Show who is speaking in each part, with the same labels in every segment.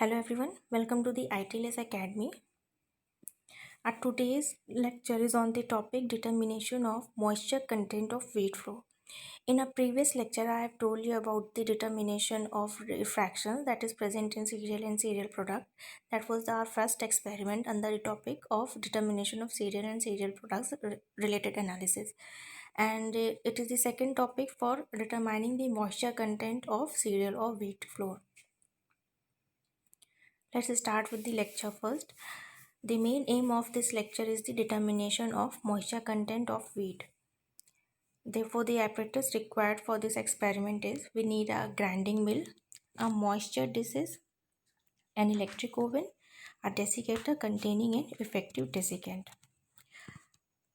Speaker 1: Hello everyone, welcome to the ITLS Academy. Our today's lecture is on the topic determination of moisture content of wheat flour. In a previous lecture, I have told you about the determination of refraction that is present in cereal and cereal product. That was our first experiment under the topic of determination of cereal and cereal products related analysis. And it is the second topic for determining the moisture content of cereal or wheat flour. Let's start with the lecture first. The main aim of this lecture is the determination of moisture content of wheat. Therefore, the apparatus required for this experiment is we need a grinding mill, a moisture dish, an electric oven, a desiccator containing an effective desiccant.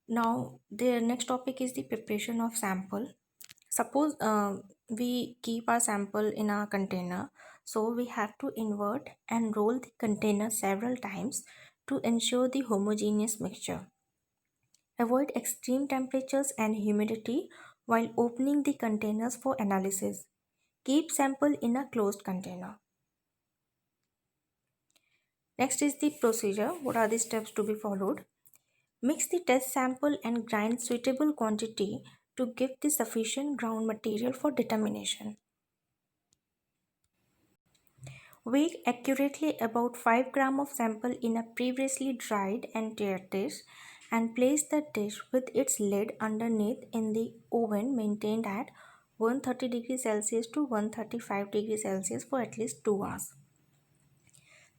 Speaker 1: Now, the next topic is the preparation of sample. Suppose we keep our sample in a container, so we have to invert and roll the container several times to ensure the homogeneous mixture. Avoid extreme temperatures and humidity while opening the containers for analysis. Keep sample in a closed container. Next is the procedure. What are the steps to be followed? Mix the test sample and grind suitable quantity to give the sufficient ground material for determination. Weigh accurately about 5 grams of sample in a previously dried and tiered dish and place the dish with its lid underneath in the oven maintained at 130 degrees Celsius to 135 degrees Celsius for at least 2 hours.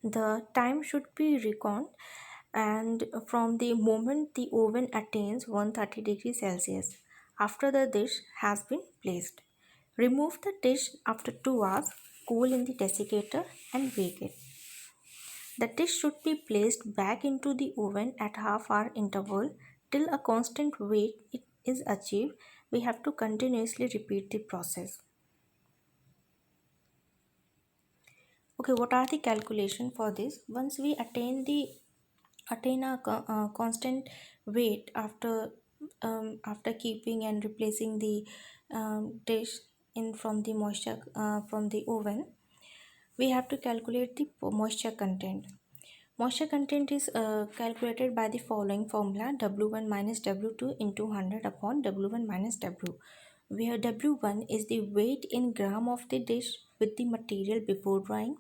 Speaker 1: The time should be reckoned and from the moment the oven attains 130 degrees Celsius after the dish has been placed. Remove the dish after 2 hours, cool in the desiccator and bake it. The dish should be placed back into the oven at half-hour interval till a constant weight is achieved. We have to continuously repeat the process. Okay, what are the calculation for this? Once we attain a constant weight after keeping and replacing the dish in from the moisture from the oven, we have to calculate the moisture content. Moisture content is calculated by the following formula: W1 minus W2 into 100 upon W1 minus W, where W1 is the weight in gram of the dish with the material before drying.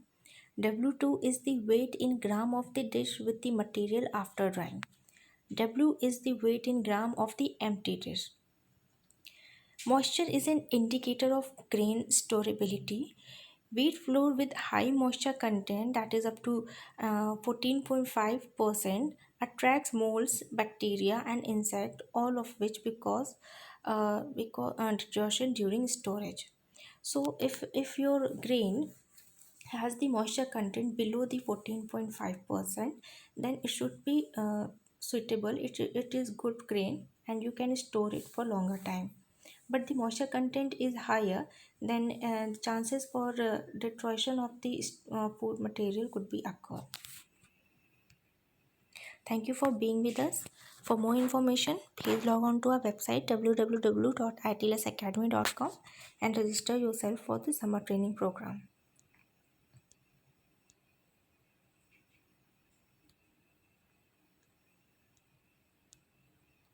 Speaker 1: W2 is the weight in gram of the dish with the material after drying. W is the weight in gram of the empty dish. Moisture is an indicator of grain storability. Wheat flour with high moisture content, that is up to 14.5%, attracts molds, bacteria and insect, all of which because digestion during storage. So if your grain has the moisture content below the 14.5%, then it should be suitable. It is good grain and you can store it for longer time. But the moisture content is higher, then chances for deterioration of the food material could be occur. Thank you for being with us. For more information, please log on to our website www.itlsacademy.com and register yourself for the summer training program.